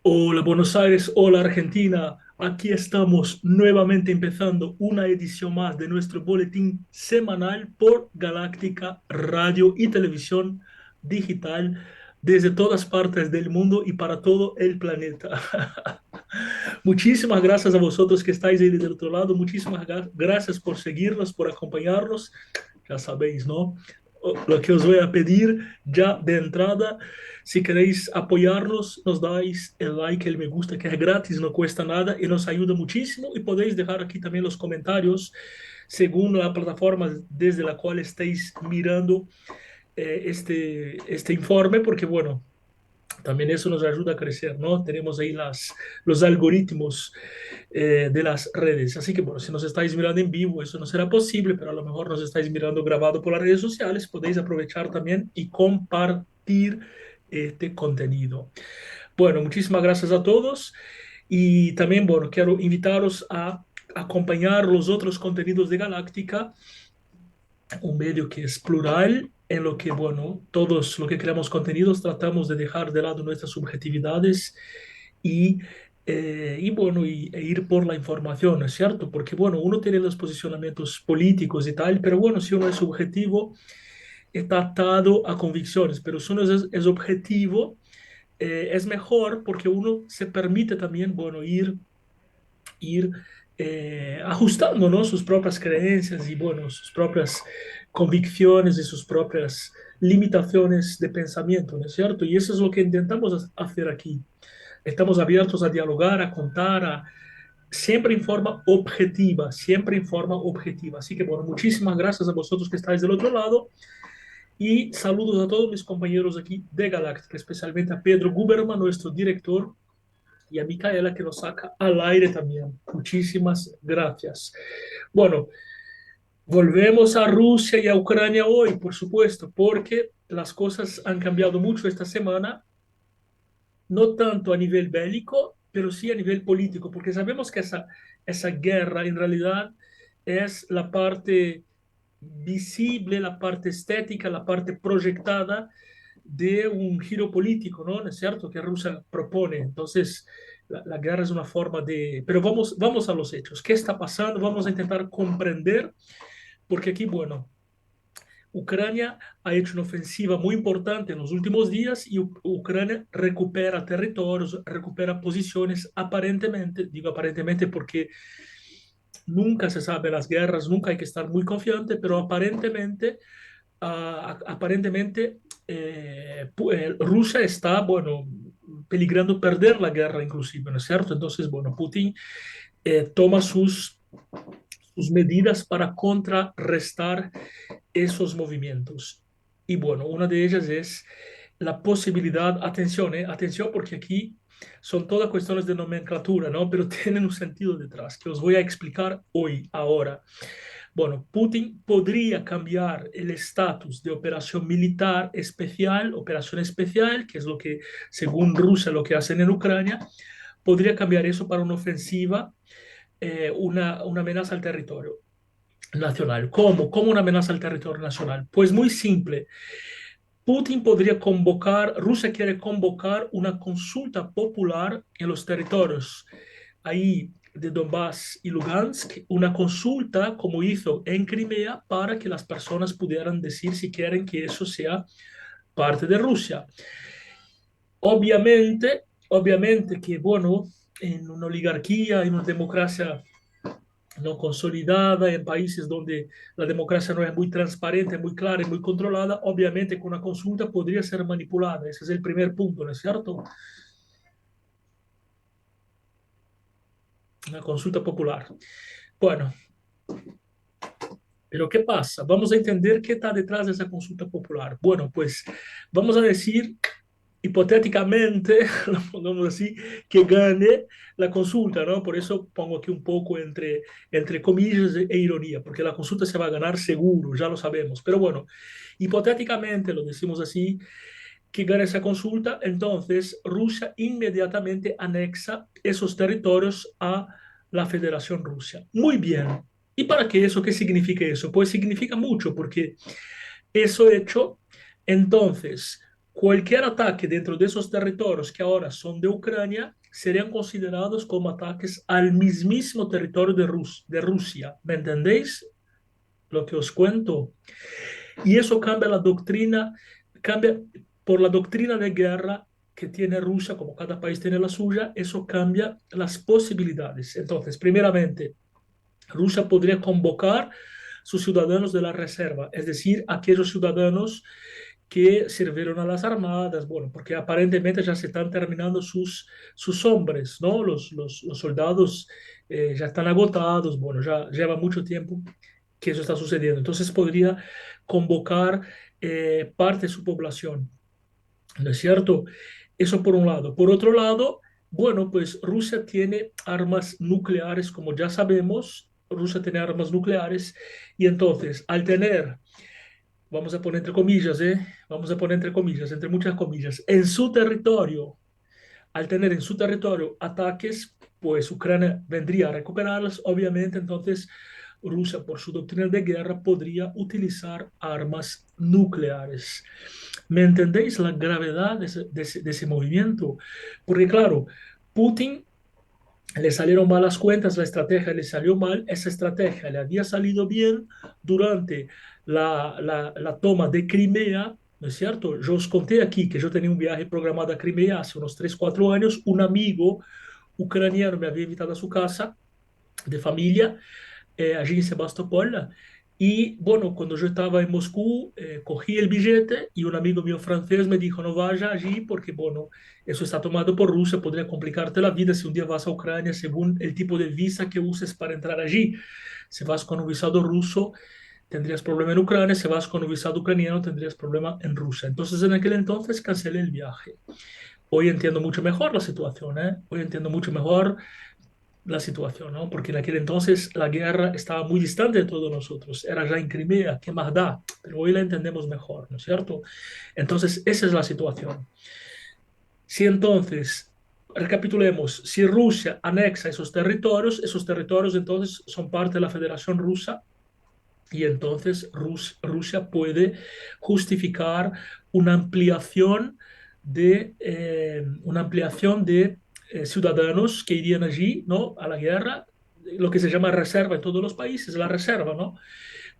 Hola Buenos Aires, hola Argentina. Aquí estamos nuevamente empezando una edición más de nuestro boletín semanal por Galáctica Radio y Televisión Digital desde todas partes del mundo y para todo el planeta. Muchísimas gracias a vosotros que estáis ahí del otro lado. Muchísimas gracias por seguirnos, por acompañarnos. Ya sabéis, ¿no? Lo que os voy a pedir ya de entrada, si queréis apoyarnos, nos dais el like, el me gusta, que es gratis, no cuesta nada y nos ayuda muchísimo. Y podéis dejar aquí también los comentarios según la plataforma desde la cual estéis mirando este informe, porque bueno, también eso nos ayuda a crecer, ¿no? Tenemos ahí los algoritmos de las redes. Así que, bueno, si nos estáis mirando en vivo, eso no será posible, pero a lo mejor nos estáis mirando grabado por las redes sociales, podéis aprovechar también y compartir este contenido. Bueno, muchísimas gracias a todos y también, bueno, quiero invitaros a acompañar los otros contenidos de Galáctica, un medio que es plural, en lo que, bueno, todos los que creamos contenidos tratamos de dejar de lado nuestras subjetividades y, e ir por la información, ¿no es cierto? Porque, bueno, uno tiene los posicionamientos políticos y tal, pero bueno, si uno es subjetivo, está atado a convicciones, pero si uno es objetivo, es mejor porque uno se permite también, bueno, ir ajustando, ¿no? Sus propias creencias y, bueno, sus propias convicciones y sus propias limitaciones de pensamiento, ¿no es cierto? Y eso es lo que intentamos hacer aquí. Estamos abiertos a dialogar, a contar, siempre en forma objetiva, siempre en forma objetiva. Así que, bueno, muchísimas gracias a vosotros que estáis del otro lado y saludos a todos mis compañeros aquí de Galáctica, especialmente a Pedro Guberman, nuestro director, y a Micaela que nos saca al aire también. Muchísimas gracias. Bueno, volvemos a Rusia y a Ucrania hoy, por supuesto, porque las cosas han cambiado mucho esta semana, no tanto a nivel bélico, pero sí a nivel político, porque sabemos que esa guerra en realidad es la parte visible, la parte estética, la parte proyectada de un giro político, ¿no? Es cierto que Rusia propone. Entonces, la guerra es una forma de... Pero vamos a los hechos. ¿Qué está pasando? Vamos a intentar comprender, porque aquí, bueno, Ucrania ha hecho una ofensiva muy importante en los últimos días y Ucrania recupera territorios, recupera posiciones aparentemente, digo aparentemente porque nunca se sabe las guerras, nunca hay que estar muy confiante, pero aparentemente, aparentemente Rusia está, bueno, peligrando perder la guerra inclusive, ¿no es cierto? Entonces, bueno, Putin toma sus medidas para contrarrestar esos movimientos. Y bueno, una de ellas es la posibilidad, atención, atención porque aquí son todas cuestiones de nomenclatura, ¿no? Pero tienen un sentido detrás que os voy a explicar hoy, ahora. Bueno, Putin podría cambiar el estatus de operación especial, que es lo que, según Rusia, lo que hacen en Ucrania, podría cambiar eso para una ofensiva, una amenaza al territorio nacional. ¿Cómo? ¿Cómo una amenaza al territorio nacional? Pues muy simple. Putin podría convocar, Rusia quiere convocar una consulta popular en los territorios ahí de Donbass y Lugansk, una consulta como hizo en Crimea para que las personas pudieran decir si quieren que eso sea parte de Rusia. Obviamente que, bueno, en una oligarquía, en una democracia no consolidada, en países donde la democracia no es muy transparente, muy clara y muy controlada, obviamente con una consulta podría ser manipulada. Ese es el primer punto, ¿no es cierto? Una consulta popular. Bueno, pero ¿qué pasa? Vamos a entender qué está detrás de esa consulta popular. Bueno, pues vamos a decir hipotéticamente, lo pongamos así, que gane la consulta, ¿no? Por eso pongo aquí un poco entre comillas e ironía, porque la consulta se va a ganar seguro, ya lo sabemos. Pero bueno, hipotéticamente, lo decimos así, que gane esa consulta, entonces Rusia inmediatamente anexa esos territorios a la Federación Rusia. Muy bien. ¿Y para qué eso? ¿Qué significa eso? Pues significa mucho, porque eso hecho, entonces cualquier ataque dentro de esos territorios que ahora son de Ucrania serían considerados como ataques al mismísimo territorio de Rusia. ¿Me entendéis lo que os cuento? Y eso cambia la doctrina, cambia por la doctrina de guerra que tiene Rusia, como cada país tiene la suya, eso cambia las posibilidades. Entonces, primeramente, Rusia podría convocar sus ciudadanos de la reserva, es decir, aquellos ciudadanos que sirvieron a las armadas, bueno, porque aparentemente ya se están terminando sus hombres, ¿no? Los soldados ya están agotados, bueno, ya lleva mucho tiempo que eso está sucediendo. Entonces podría convocar parte de su población, ¿no es cierto? Eso por un lado. Por otro lado, bueno, pues Rusia tiene armas nucleares, como ya sabemos, Rusia tiene armas nucleares y entonces al tener, vamos a poner entre comillas, vamos a poner entre comillas, entre muchas comillas, en su territorio, al tener en su territorio ataques, pues Ucrania vendría a recuperarlas, obviamente, entonces Rusia, por su doctrina de guerra, podría utilizar armas nucleares. ¿Me entendéis la gravedad de ese movimiento? Porque claro, Putin le salieron malas cuentas, la estrategia le salió mal, esa estrategia le había salido bien durante la toma de Crimea, ¿no es cierto? Yo os conté aquí que yo tenía un viaje programado a Crimea hace unos 3 4 años, un amigo ucraniano me había invitado a su casa de familia allí en Sebastopol. Y bueno, cuando yo estaba en Moscú, cogí el billete y un amigo mío francés me dijo, no vaya allí porque, bueno, eso está tomado por Rusia, podría complicarte la vida si un día vas a Ucrania según el tipo de visa que uses para entrar allí. Si vas con un visado ruso, tendrías problema en Ucrania, si vas con un visado ucraniano, tendrías problema en Rusia. Entonces, en aquel entonces cancelé el viaje. Hoy entiendo mucho mejor la situación, ¿eh? Hoy entiendo mucho mejor la situación, ¿no? Porque en aquel entonces la guerra estaba muy distante de todos nosotros, era ya en Crimea, ¿qué más da? Pero hoy la entendemos mejor, ¿no es cierto? Entonces, esa es la situación. Si entonces, recapitulemos, si Rusia anexa esos territorios entonces son parte de la Federación Rusa y entonces Rusia puede justificar una ampliación de ciudadanos que irían allí, ¿no? A la guerra, lo que se llama reserva en todos los países, la reserva, ¿no?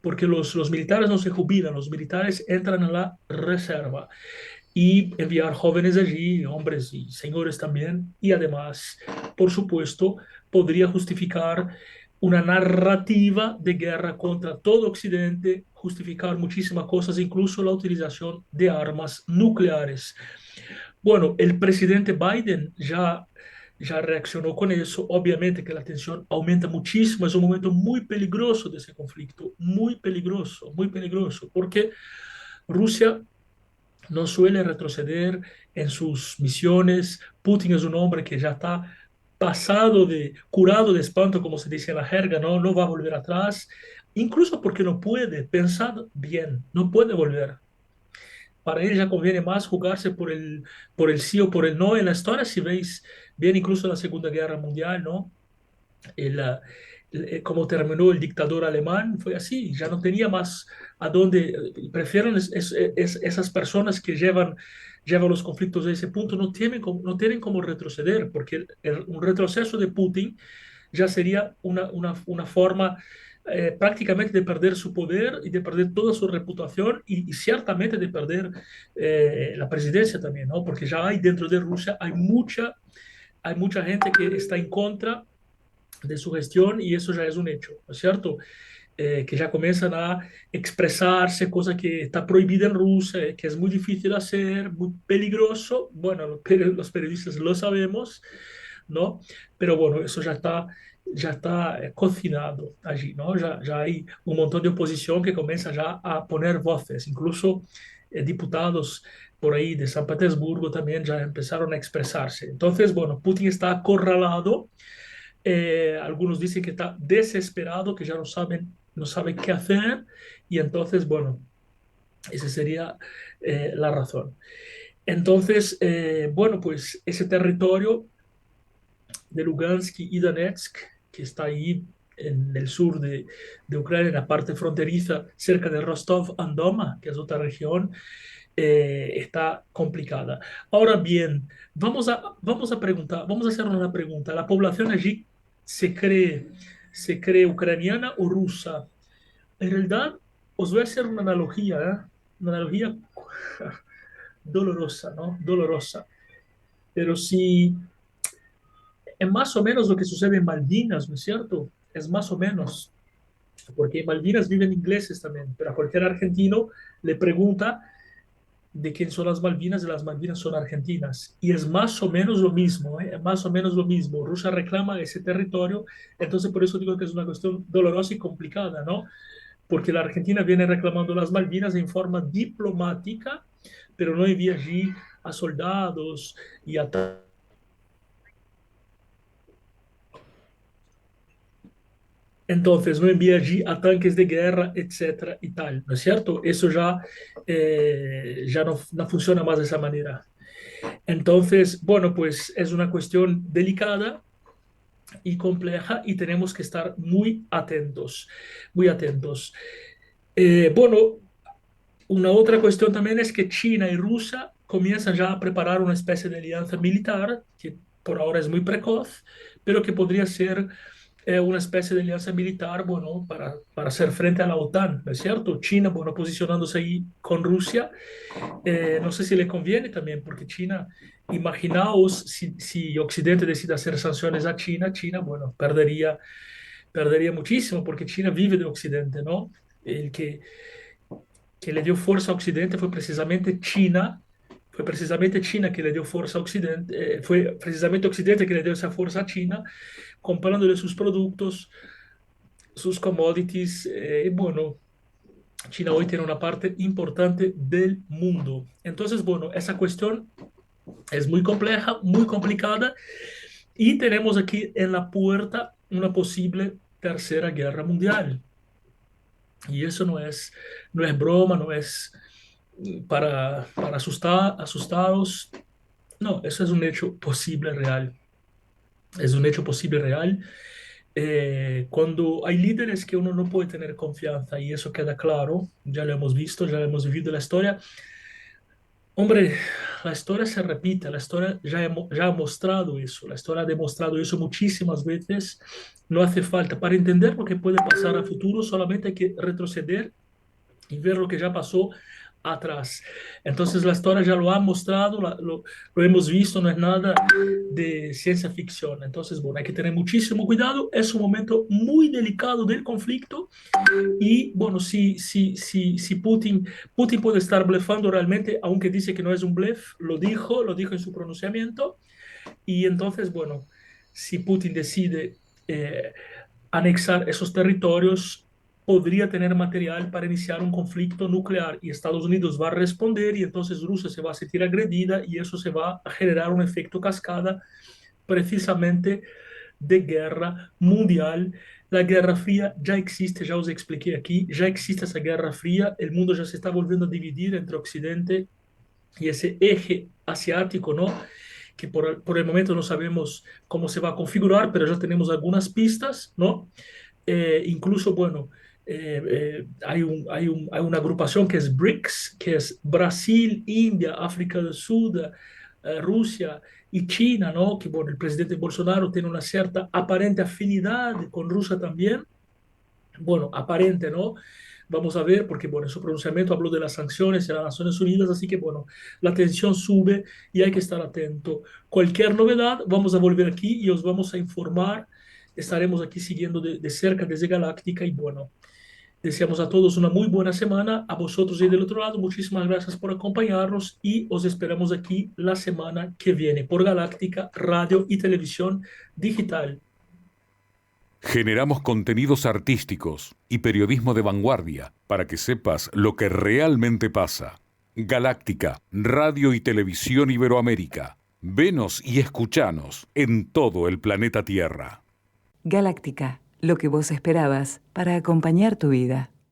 Porque los militares no se jubilan, los militares entran en la reserva y enviar jóvenes allí, hombres y señores también, y además, por supuesto, podría justificar una narrativa de guerra contra todo Occidente, justificar muchísimas cosas, incluso la utilización de armas nucleares. Bueno, el presidente Biden ya reaccionó con eso. Obviamente que la tensión aumenta muchísimo. Es un momento muy peligroso de ese conflicto, muy peligroso, porque Rusia no suele retroceder en sus misiones. Putin es un hombre que ya está curado de espanto, como se dice en la jerga, ¿no? No va a volver atrás, incluso porque no puede pensar bien, no puede volver. Para él ya conviene más jugarse por el sí o por el no en la historia, si veis bien, incluso en la Segunda Guerra Mundial, ¿no? el, ah, Como terminó el dictador alemán, fue así, ya no tenía más a dónde, prefieren esas personas que llevan los conflictos a ese punto, no tienen cómo retroceder, porque un retroceso de Putin ya sería una forma prácticamente de perder su poder y de perder toda su reputación y ciertamente de perder la presidencia también, ¿no? Porque ya hay dentro de Rusia, hay mucha gente que está en contra de su gestión y eso ya es un hecho, ¿no es cierto? Que ya comienzan a expresarse, cosa que está prohibida en Rusia, que es muy difícil hacer, muy peligroso. Bueno, los periodistas lo sabemos, ¿no? Pero bueno, eso ya está cocinado allí, ¿no? Ya hay un montón de oposición que comienza ya a poner voces, incluso diputados por ahí de San Petersburgo también ya empezaron a expresarse. Entonces, bueno, Putin está acorralado, algunos dicen que está desesperado, que ya no saben qué hacer y entonces, bueno, esa sería la razón. Entonces, bueno, pues ese territorio de Lugansk y Donetsk, que está ahí en el sur de Ucrania, en la parte fronteriza, cerca de Rostov-on-Don, que es otra región, está complicada. Ahora bien, vamos a preguntar, vamos a hacer una pregunta. ¿La población allí se cree ucraniana o rusa? En realidad, os voy a hacer una analogía, ¿eh? Una analogía dolorosa, ¿no? Dolorosa. Pero si es más o menos lo que sucede en Malvinas, ¿no es cierto? Es más o menos, porque en Malvinas viven ingleses también, pero a cualquier argentino le pregunta de quién son las Malvinas y las Malvinas son argentinas. Y es más o menos lo mismo, ¿eh? Es más o menos lo mismo. Rusia reclama ese territorio, entonces por eso digo que es una cuestión dolorosa y complicada, ¿no? Porque la Argentina viene reclamando las Malvinas en forma diplomática, pero no envía allí a soldados y a entonces no envía allí a tanques de guerra, etcétera y tal, ¿no es cierto? Eso ya, ya no funciona más de esa manera. Entonces, bueno, pues es una cuestión delicada y compleja y tenemos que estar muy atentos, muy atentos. Bueno, una otra cuestión también es que China y Rusia comienzan ya a preparar una especie de alianza militar, que por ahora es muy precoz, pero que podría ser una especie de alianza militar, bueno, para hacer frente a la OTAN, ¿no es cierto? China, bueno, posicionándose ahí con Rusia, no sé si le conviene también, porque China, imaginaos si Occidente decide hacer sanciones a China, China, bueno, perdería muchísimo, porque China vive de Occidente, ¿no? El que le dio fuerza a Occidente fue precisamente China que le dio fuerza a Occidente, fue precisamente Occidente que le dio esa fuerza a China, comprándole sus productos, sus commodities, bueno, China hoy tiene una parte importante del mundo. Entonces, bueno, esa cuestión es muy compleja, muy complicada y tenemos aquí en la puerta una posible tercera guerra mundial. Y eso no es broma, no es para asustaros. No, eso es un hecho posible real. Es un hecho posible real. Cuando hay líderes que uno no puede tener confianza y eso queda claro, ya lo hemos visto, ya lo hemos vivido en la historia. Hombre, la historia se repite, la historia ya ha mostrado eso, la historia ha demostrado eso muchísimas veces. No hace falta, para entender lo que puede pasar a futuro, solamente hay que retroceder y ver lo que ya pasó atrás. Entonces la historia ya lo ha mostrado, lo hemos visto, no es nada de ciencia ficción. Entonces, bueno, hay que tener muchísimo cuidado. Es un momento muy delicado del conflicto y, bueno, si Putin puede estar blefando realmente, aunque dice que no es un blef, lo dijo en su pronunciamiento. Y entonces, bueno, si Putin decide eh, anexar esos territorios, podría tener material para iniciar un conflicto nuclear y Estados Unidos va a responder y entonces Rusia se va a sentir agredida y eso se va a generar un efecto cascada precisamente de guerra mundial. La Guerra Fría ya existe, ya os expliqué aquí, ya existe esa Guerra Fría, el mundo ya se está volviendo a dividir entre Occidente y ese eje asiático, ¿no? Que por el momento no sabemos cómo se va a configurar, pero ya tenemos algunas pistas, ¿no? Incluso, bueno, hay una agrupación que es BRICS, que es Brasil, India, África del Sur, Rusia y China, ¿no? Que, bueno, el presidente Bolsonaro tiene una cierta aparente afinidad con Rusia también, bueno, aparente, ¿no? Vamos a ver, porque bueno, en su pronunciamiento habló de las sanciones de las Naciones Unidas, así que bueno, la tensión sube y hay que estar atento. Cualquier novedad, vamos a volver aquí y os vamos a informar. Estaremos aquí siguiendo de cerca desde Galáctica y bueno, deseamos a todos una muy buena semana. A vosotros y del otro lado, muchísimas gracias por acompañarnos y os esperamos aquí la semana que viene por Galáctica, Radio y Televisión Digital. Generamos contenidos artísticos y periodismo de vanguardia para que sepas lo que realmente pasa. Galáctica, Radio y Televisión Iberoamérica. Venos y escuchanos en todo el planeta Tierra. Galáctica, lo que vos esperabas para acompañar tu vida.